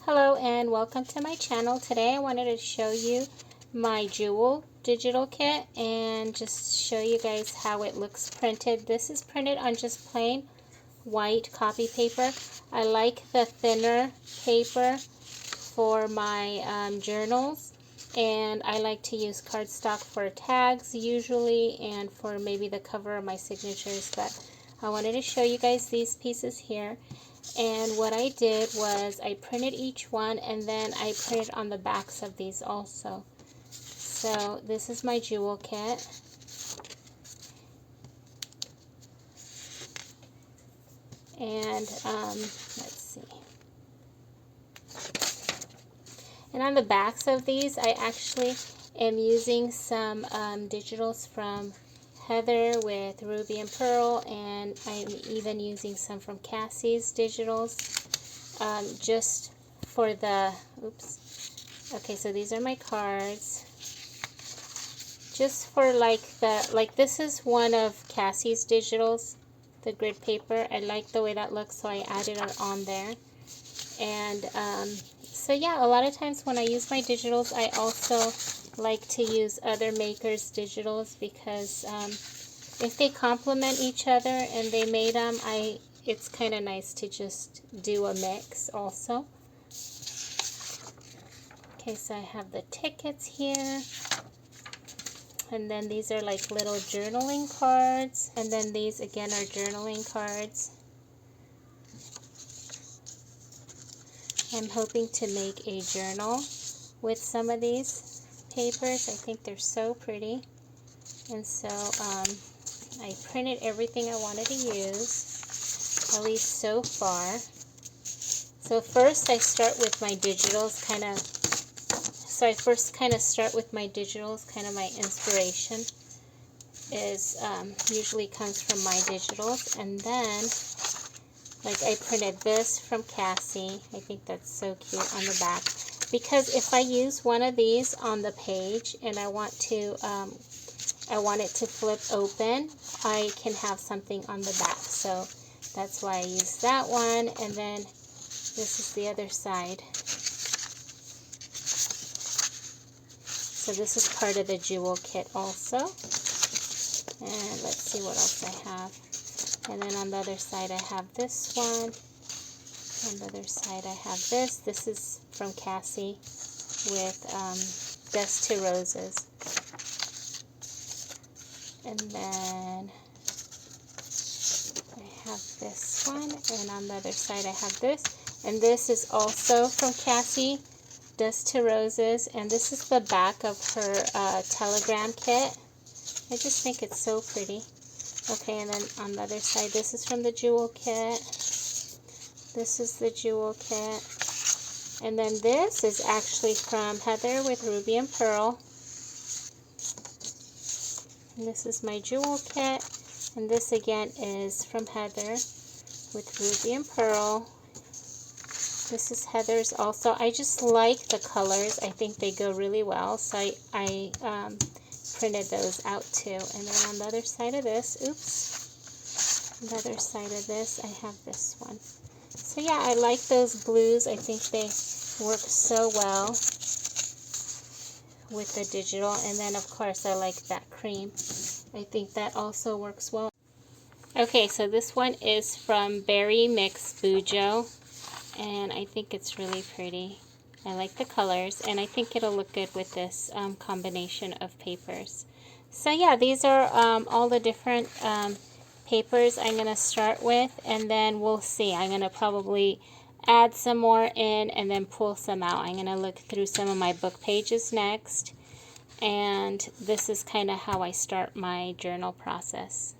Hello and welcome to my channel. Today I wanted to show you my Jewel digital kit and just show you guys how it looks printed. This is printed on just plain white copy paper. I like the thinner paper for my journals, and I like to use cardstock for tags usually and for maybe the cover of my signatures, but I wanted to show you guys these pieces here. And what I did was I printed each one, and then I printed on the backs of these also. So this is my Jewel kit. And let's see. And on the backs of these, I actually am using some digitals from Heather with Ruby and Pearl, and I'm even using some from Cassie's digitals just for the, okay, so these are my cards. Just for this is one of Cassie's digitals, the grid paper. I like the way that looks, so I added it on there. And so yeah, a lot of times when I use my digitals, I also like to use other makers' digitals because if they complement each other and they made them, it's kind of nice to just do a mix also. Okay, so I have the tickets here, and then these are like little journaling cards, and then these again are journaling cards. I'm hoping to make a journal with some of these papers. I think they're so pretty. And so I printed everything I wanted to use, at least so far. So first I start with my digitals, kind of my inspiration is usually comes from my digitals. And then like I printed this from Cassie. I think that's so cute on the back. Because if I use one of these on the page and I want it to flip open, I can have something on the back. So that's why I use that one. And then this is the other side. So this is part of the Jewel kit also. And let's see what else I have. And then on the other side I have this one. On the other side I have this. This is from Cassie with Dust to Roses. And then I have this one. And on the other side I have this. And this is also from Cassie, Dust to Roses. And this is the back of her telegram kit. I just think it's so pretty. Okay, and then on the other side, this is from the Jewel kit. This is the Jewel kit. And then this is actually from Heather with Ruby and Pearl. And this is my Jewel kit. And this again is from Heather with Ruby and Pearl. This is Heather's also. I just like the colors. I think they go really well. So I printed those out too. And then on the other side of this, on the other side of this, I have this one. So yeah, I like those blues. I think they work so well with the digital. And then of course I like that cream. I think that also works well. Okay, so this one is from Berry Mix Bujo, and I think it's really pretty. I like the colors, and I think it'll look good with this combination of papers. So yeah, these are all the different papers I'm going to start with, and then we'll see. I'm going to probably add some more in and then pull some out. I'm going to look through some of my book pages next, and this is kind of how I start my journal process.